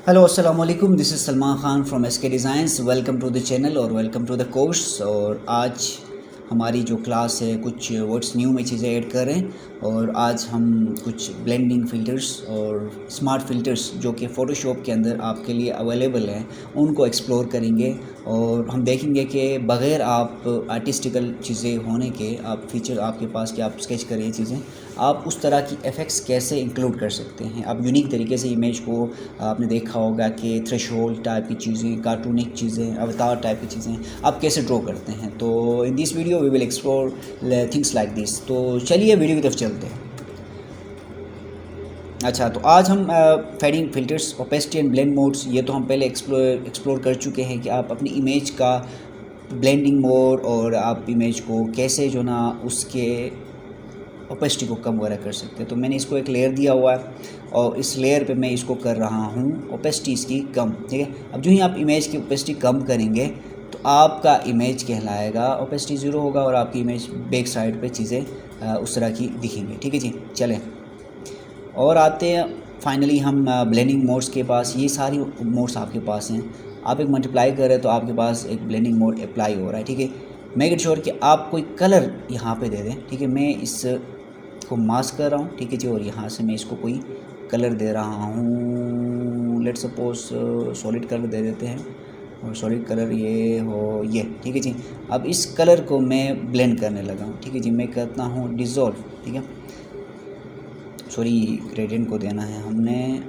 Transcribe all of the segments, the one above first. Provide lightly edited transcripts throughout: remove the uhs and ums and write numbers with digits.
Hello अस्सलाम वालेकुम, this is Salman Khan from S K designs. Welcome to the channel और welcome to the course. और आज हमारी जो क्लास है कुछ वर्ड्स न्यू में चीज़ें ऐड कर रहे हैं। और आज हम कुछ ब्लेंडिंग फ़िल्टर्स और स्मार्ट फ़िल्टर्स जो कि फ़ोटोशॉप के अंदर आपके लिए अवेलेबल हैं उनको एक्सप्लोर करेंगे। और हम देखेंगे कि बग़ैर आप आर्टिस्टिकल चीज़ें होने के आप फीचर आपके पास कि आप स्केच करें चीज़ें, आप उस तरह की इफ़ेक्ट्स कैसे इंक्लूड कर सकते हैं। आप यूनिक तरीके से इमेज को आपने देखा होगा कि थ्रेशोल्ड टाइप की चीज़ें, कार्टूनिक चीज़ें, अवतार टाइप की चीज़ें आप कैसे ड्रॉ करते हैं। तो in this video we will explore things like this. तो चलिए वीडियो की तरफ चलते हैं। अच्छा, तो आज हम fading filters, opacity and blend modes, ये तो हम पहले एक्सप्लोर कर चुके हैं कि आप अपनी इमेज का ब्लेंडिंग मोड और आप इमेज को कैसे जो ना उसके ओपेसिटी को कम वगैरह कर सकते हैं। तो मैंने इसको एक लेयर दिया हुआ है और इस लेयर पे मैं इसको कर रहा हूँ ओपेसिटी इसकी कम। ठीक है, अब जो ही आप इमेज की ओपेसिटी कम करेंगे तो आपका इमेज कहलाएगा ओपेसिटी ज़ीरो होगा और आपकी इमेज बैक साइड पे चीज़ें उस तरह की दिखेंगी। ठीक है जी, चलें और आते हैं फाइनली हम ब्लेंडिंग मोड्स के पास। ये सारी मोड्स आपके पास हैं। आप एक मल्टीप्लाई कर रहे हैं तो आपके पास एक ब्लेंडिंग मोड अप्लाई हो रहा है। ठीक है, मेक इट श्योर कि आप कोई कलर यहाँ पे दे दें। ठीक है, मैं इस को मास्क कर रहा हूँ। ठीक है जी, और यहाँ से मैं इसको कोई कलर दे रहा हूँ। लेट सपोज सॉलिड कलर दे देते हैं और सॉलिड कलर ये हो ये। ठीक है जी, अब इस कलर को मैं ब्लेंड करने लगा हूँ। ठीक है जी, मैं करता हूँ डिज़ोल्व। ठीक है, सॉरी ग्रेडियंट को देना है हमने,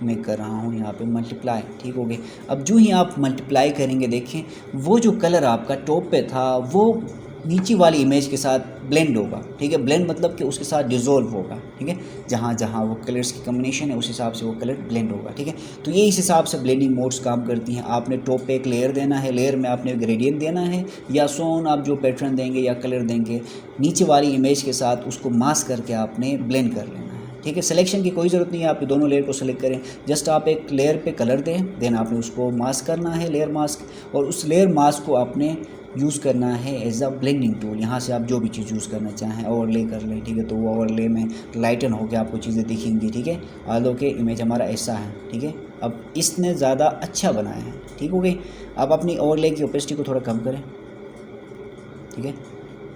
मैं कर रहा हूँ यहाँ पे मल्टीप्लाई। ठीक हो गया। अब जो ही आप मल्टीप्लाई करेंगे देखें वो जो कलर आपका टॉप पे था वो नीचे वाली इमेज के साथ ब्लेंड होगा। ठीक है, ब्लेंड मतलब कि उसके साथ डिज़ोल्व होगा। ठीक है, जहाँ जहाँ वो कलर्स की कम्बिनेशन है उस हिसाब से वो कलर ब्लेंड होगा। ठीक है, तो ये इस हिसाब से ब्लेंडिंग मोड्स काम करती हैं। आपने टॉप पे एक लेयर देना है, लेयर में आपने ग्रेडियंट देना है या सोन आप जो पैटर्न देंगे या कलर देंगे नीचे वाली इमेज के साथ उसको मास्क करके आपने ब्लेंड कर लेना है। ठीक है, सिलेक्शन की कोई ज़रूरत नहीं है, आप दोनों लेयर को सेलेक्ट करें। जस्ट आप एक लेयर पे कलर दें, देन आपने उसको मास्क करना है, लेयर मास्क, और उस लेयर मास्क को आपने यूज़ करना है एज अ ब्लेंडिंग टूल। यहाँ से आप जो भी चीज़ यूज़ करना चाहें ओवरले कर लें। ठीक है, तो वो ओवरले में लाइटन होकर आपको चीज़ें दिखेंगी। ठीक है, आलो के इमेज हमारा ऐसा है। ठीक है, अब इसने ज़्यादा अच्छा बनाया है। ठीक हो गई। अब अपनी ओवरले की ओपेसिटी को थोड़ा कम करें। ठीक है,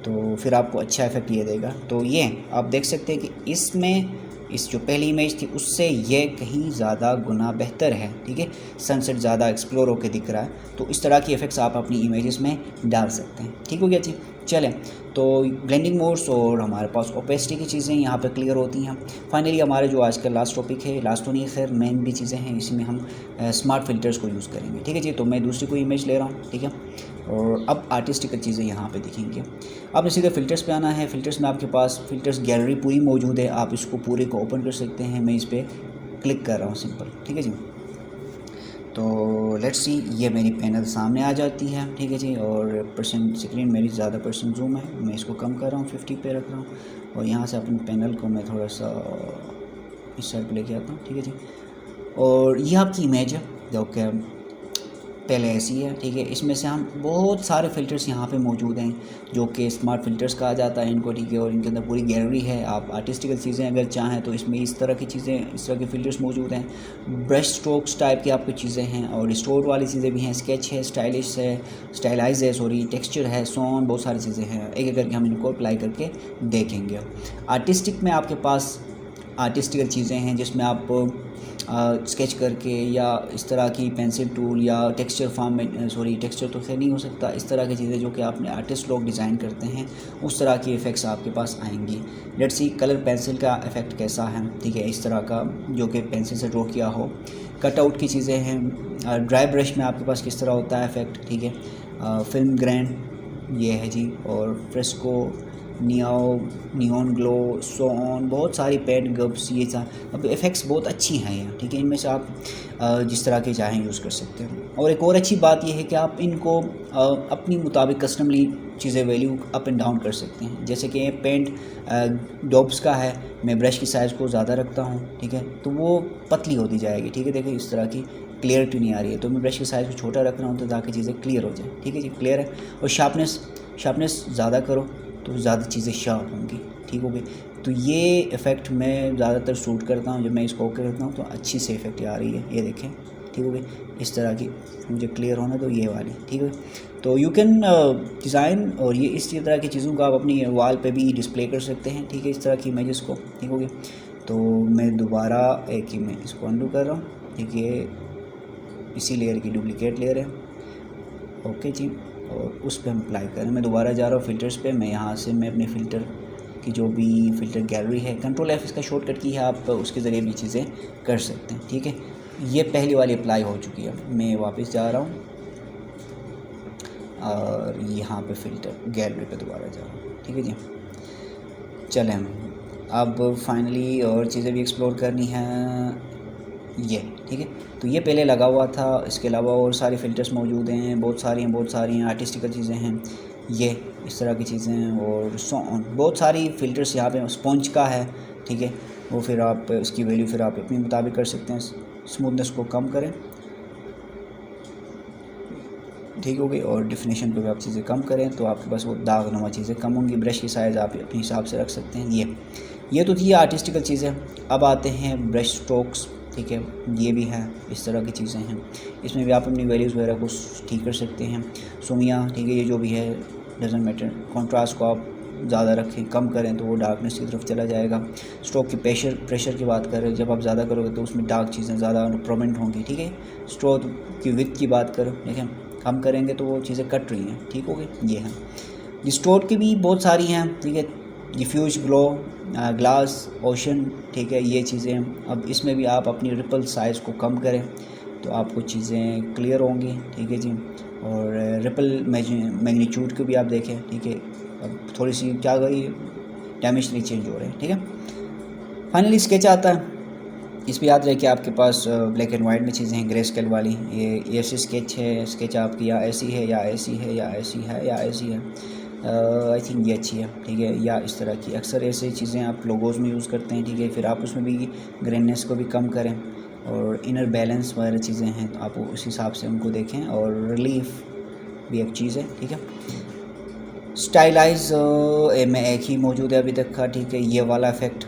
तो फिर आपको अच्छा इफेक्ट ये देगा। तो ये आप देख सकते हैं कि इसमें इस जो पहली इमेज थी उससे ये कहीं ज़्यादा गुना बेहतर है। ठीक है, सनसेट ज़्यादा एक्सप्लोर होकर दिख रहा है। तो इस तरह की इफ़ेक्ट्स आप अपनी इमेजेस में डाल सकते हैं। ठीक हो गया जी, चलें। तो ब्लेंडिंग मोड्स और हमारे पास ओपेसिटी की चीज़ें यहाँ पर क्लियर होती हैं। फाइनली हमारे जो आज का लास्ट टॉपिक है, लास्ट तो नहीं है खैर, मेन भी चीज़ें हैं, इसी में हम स्मार्ट फिल्टर्स को यूज़ करेंगे। ठीक है जी, तो मैं दूसरी कोई इमेज ले रहा हूँ। ठीक है, और अब आर्टिस्टिकल चीज़ें यहाँ पे दिखेंगी। आपने सीधे फ़िल्टर्स पे आना है। फ़िल्टर्स में आपके पास फ़िल्टर्स गैलरी पूरी मौजूद है, आप इसको पूरे को ओपन कर सकते हैं। मैं इस पर क्लिक कर रहा हूँ सिंपल। ठीक है जी, तो लेट्स सी, ये मेरी पैनल सामने आ जाती है। ठीक है जी, और परसेंट स्क्रीन मेरी ज़्यादा परसेंट जूम है, मैं इसको कम कर रहा हूँ, 50 पे रख रहा हूँ। और यहाँ से अपने पैनल को मैं थोड़ा सा इस साइड पर लेके आता हूँ। ठीक है जी, और ये आपकी इमेज है जो कि पहले ऐसी है। ठीक है, इसमें से हम बहुत सारे फ़िल्टर्स यहाँ पे मौजूद हैं जो कि स्मार्ट फ़िल्टर्स कहा जाता है इनको। ठीक है, और इनके अंदर पूरी गैलरी है। आप आर्टिस्टिकल चीज़ें अगर चाहें तो इसमें इस तरह की चीज़ें, इस तरह के फ़िल्टर्स मौजूद हैं। ब्रश स्ट्रोक्स टाइप की आपकी चीज़ें हैं और स्टोर वाली चीज़ें भी हैं। स्केच है, स्टाइलिश है, स्टाइलाइज है, सॉरी टेक्सचर है, सॉन, बहुत सारी चीज़ें हैं। एक एक करके हम इनको अप्लाई करके देखेंगे। आर्टिस्टिक में आपके पास आर्टिस्टिकल चीज़ें हैं जिसमें आप स्केच करके या इस तरह की पेंसिल टूल या टेक्सचर फॉर्म में, सॉरी टेक्सचर तो खैर नहीं हो सकता, इस तरह की चीज़ें जो कि आपने आर्टिस्ट लोग डिज़ाइन करते हैं उस तरह की इफ़ेक्ट्स आपके पास आएंगी। लेट्स सी कलर पेंसिल का इफ़ेक्ट कैसा है। ठीक है, इस तरह का जो कि पेंसिल से ड्रॉ किया हो। कटआउट की चीज़ें हैं। ड्राई ब्रश में आपके पास किस तरह होता है इफ़ेक्ट। ठीक है, फिल्म ग्रैंड ये है जी, और fresco, neon glow, so on, बहुत सारी पेंट गब्स, ये अब इफ़ेक्ट्स बहुत अच्छी हैं यहाँ। ठीक है, इनमें से आप जिस तरह के चाहें यूज़ कर सकते हैं। और एक और अच्छी बात यह है कि आप इनको अपनी मुताबिक कस्टमली चीज़ें वैल्यू अप एंड डाउन कर सकते हैं। जैसे कि पेंट डॉब्स का है, मैं ब्रश की साइज़ को ज़्यादा रखता हूँ। ठीक है, तो वो पतली होती जाएगी। ठीक है, देखिए इस तरह की क्लियरिटी नहीं आ रही है तो मैं ब्रश की साइज़ को छोटा रख रहा हूँ तो ताकि चीज़ें क्लियर हो जाए। ठीक है जी, क्लियर है। और शार्पनेस ज़्यादा करो तो ज़्यादा चीज़ें शार्प होंगी। ठीक हो गई, तो ये इफ़ेक्ट मैं ज़्यादातर शूट करता हूँ, जब मैं इसको ओके करता हूँ तो अच्छी से इफ़ेक्ट आ रही है, ये देखें, ठीक हो गई। इस तरह की मुझे क्लियर होना तो ये वाली, ठीक है। तो यू कैन डिज़ाइन, और ये इस तरह की चीज़ों को आप अपनी वॉल पे भी डिस्प्ले कर सकते हैं, ठीक है, इस तरह की इमेजेस को, ठीक हो गया। तो मैं दोबारा एक ही में इसको अंडू कर रहा हूँ, ठीक है, इसी लेयर की डुप्लीकेट लेयर है, ओके जी, और उस पर हम अप्लाई करें। मैं दोबारा जा रहा हूँ फ़िल्टर्स पे, मैं यहाँ से मैं अपने फ़िल्टर की जो भी फ़िल्टर गैलरी है, कंट्रोल F इसका शॉर्टकट की है, आप उसके ज़रिए भी चीज़ें कर सकते हैं, ठीक है। ये पहली वाली अप्लाई हो चुकी है, मैं वापस जा रहा हूँ और यहाँ पे फ़िल्टर गैलरी पे दोबारा जा रहा हूँ, ठीक है जी। चलें हम अब फाइनली और चीज़ें भी एक्सप्लोर करनी हैं, ये ठीक है। तो ये पहले लगा हुआ था, इसके अलावा और सारे फ़िल्टर्स मौजूद हैं, बहुत सारी हैं, आर्टिस्टिकल चीज़ें हैं, ये इस तरह की चीज़ें हैं, और बहुत सारी फ़िल्टर्स यहाँ पे स्पॉन्ज का है, ठीक है। वो फिर आप इसकी वैल्यू फिर आप अपने मुताबिक कर सकते हैं, स्मूथनेस को कम करें, ठीक हो गई, और डिफिनेशन को भी आप चीज़ें कम करें तो आपके पास वो दाग नुमा चीज़ें कम होंगी। ब्रश की साइज़ आप अपने हिसाब से रख सकते हैं। ये तो थी आर्टिस्टिकल चीज़ें। अब आते हैं ब्रश स्ट्रोक्स, ठीक है, ये भी है, इस तरह की चीज़ें हैं, इसमें भी आप अपनी वैल्यूज़ वगैरह को ठीक कर सकते हैं। सुमिया, ठीक है, ये जो भी है डजेंट मैटर। कॉन्ट्रास्ट को आप ज़्यादा रखें, कम करें तो वो डार्कनेस की तरफ चला जाएगा। स्ट्रोक की प्रेशर की बात करें, जब आप ज़्यादा करोगे तो उसमें डार्क चीज़ें ज़्यादा प्रोमिनेंट होंगी, ठीक है। स्ट्रोक की विड्थ की बात करो, देखें, कम करेंगे तो वो चीज़ें कट रही हैं, ठीक हो गई, ये है। डिस्टोर्ट की भी बहुत सारी हैं, ठीक है, डिफ्यूज ग्लो, ग्लास, ओशन, ठीक है, ये चीज़ें। अब इसमें भी आप अपनी रिपल साइज़ को कम करें तो आपको चीज़ें क्लियर होंगी, ठीक है जी। और रिपल मैग्नीट्यूड को भी आप देखें, ठीक है, अब थोड़ी सी क्या गई डायमेंशनली चेंज हो रहे हैं, ठीक है। फाइनली स्केच आता है, इस पर याद रहे कि आपके पास ब्लैक एंड वाइट में चीज़ें हैं, ग्रे स्केल वाली। ये ऐसी स्केच है, स्केच आपकी या ऐसी है या ऐसी है या ऐसी है या ऐसी है, आई थिंक ये अच्छी है, ठीक है, या इस तरह की। अक्सर ऐसी चीज़ें आप लोगोज़ में यूज़ करते हैं, ठीक है। फिर आप उसमें भी ग्रेननेस को भी कम करें, और इनर बैलेंस वगैरह चीज़ें हैं तो आप उस हिसाब से उनको देखें, और रिलीफ भी एक चीज़ है, ठीक है। स्टाइलाइज में एक ही मौजूद है अभी तक का, ठीक है। ये वाला इफ़ेक्ट,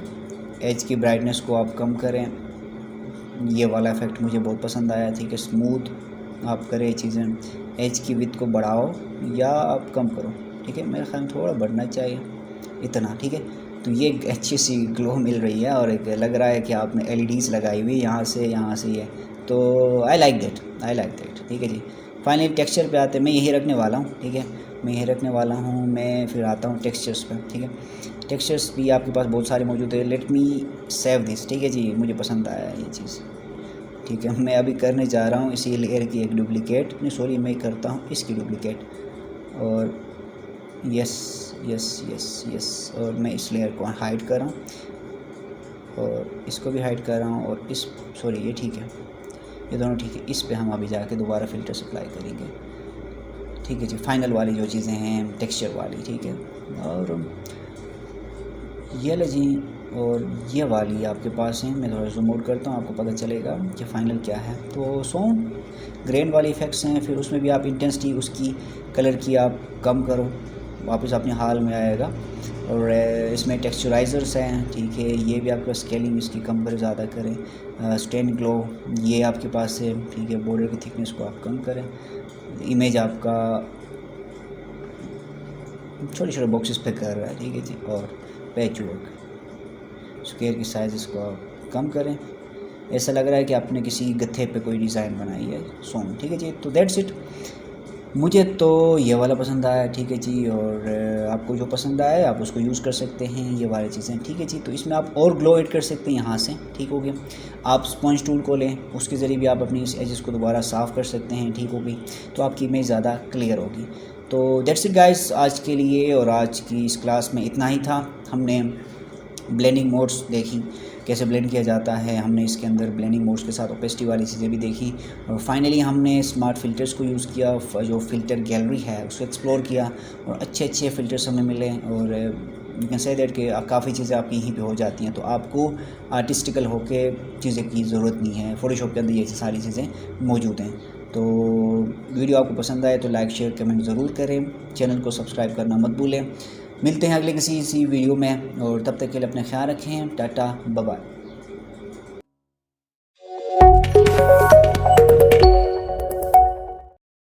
एज की ब्राइटनेस को आप कम करें, ये वाला इफ़ेक्ट मुझे बहुत पसंद आया, ठीक है। स्मूथ आप करें चीज़ें, एज की विड्थ को बढ़ाओ या आप कम करो, ठीक है, मेरे ख्याल में थोड़ा बढ़ना चाहिए, इतना, ठीक है। तो ये अच्छी सी ग्लो मिल रही है, और एक लग रहा है कि आपने LEDs लगाई हुई यहाँ से ये, तो आई लाइक दैट, ठीक है जी। फाइनली टेक्सचर पे आते हैं, मैं यही रखने वाला हूँ, ठीक है, मैं यही रखने वाला हूँ। मैं फिर आता हूँ टेक्सचर्स पर, ठीक है। टेक्सचर्स भी आपके पास बहुत सारे मौजूद है। लेट मी सेव दिस, ठीक है जी, मुझे पसंद आया ये चीज़, ठीक है। मैं अभी करने जा रहा हूँ इसी लेयर की एक डुप्लीकेट, नहीं सॉरी, मैं करता हूँ इसकी डुप्लीकेट, और यस यस यस यस, और मैं इस लेयर को हाइड कर रहा हूँ और इसको भी हाइड कर रहा हूँ, और इस सॉरी ये ठीक है, ये दोनों ठीक है। इस पे हम अभी जाके दोबारा फ़िल्टर अप्लाई करेंगे, ठीक है जी। फाइनल वाली जो चीज़ें हैं टेक्सचर वाली, ठीक है, और ये ले जी, और ये वाली आपके पास है। मैं थोड़ा जूम आउट करता हूँ, आपको पता चलेगा कि फ़ाइनल क्या है। तो साउंड ग्रेन वाले इफ़ेक्ट्स हैं, फिर उसमें भी आप इंटेंसिटी उसकी कलर की आप कम करो, वापस अपने हाल में आएगा। और इसमें टेक्सचराइज़र्स हैं, ठीक है, ये भी आपका स्केलिंग इसकी कम करें, ज़्यादा करें। स्टेन ग्लो ये आपके पास है, ठीक है, बॉर्डर की थिकनेस को आप कम करें। इमेज आपका छोटे छोटे बॉक्सेस पे कर रहा है, ठीक है जी। और पैच वर्क, स्क्वायर की साइज़ इसको आप कम करें, ऐसा लग रहा है कि आपने किसी गत्थे पे कोई डिज़ाइन बनाई है, सॉन्ग, ठीक है जी। तो दैट्स इट, मुझे तो ये वाला पसंद आया, ठीक है जी, और आपको जो पसंद आए आप उसको यूज़ कर सकते हैं, ये वाली चीज़ें, ठीक है जी। तो इसमें आप और ग्लो ऐड कर सकते हैं यहाँ से, ठीक हो गया। आप स्पंज टूल को लें, उसके ज़रिए भी आप अपनी इस एजेस को दोबारा साफ़ कर सकते हैं, ठीक हो गई, तो आपकी इमेज ज़्यादा क्लियर होगी। तो दैट्स इट गाइस आज के लिए, और आज की इस क्लास में इतना ही था। हमने ब्लेंडिंग मोड्स देखी, कैसे ब्लेंड किया जाता है, हमने इसके अंदर ब्लेंडिंग मोड्स के साथ ओपेसिटी वाली चीज़ें भी देखी, और फाइनली हमने स्मार्ट फ़िल्टर्स को यूज़ किया, जो फ़िल्टर गैलरी है उसको एक्सप्लोर किया, और अच्छे अच्छे फ़िल्टर्स हमें मिले। और यू कैन से दैट कि काफ़ी चीज़ें आपकी यहीं पे हो जाती हैं, तो आपको आर्टिस्टिकल होके चीज़ें की ज़रूरत नहीं है। फ़ोटोशॉप के अंदर ये सारी चीज़ें मौजूद हैं। तो वीडियो आपको पसंद आए तो लाइक शेयर कमेंट ज़रूर करें, चैनल को सब्सक्राइब करना मत भूलें। मिलते हैं अगले किसी वीडियो में, और तब तक के लिए अपना ख्याल रखें। Ta-ta bye bye.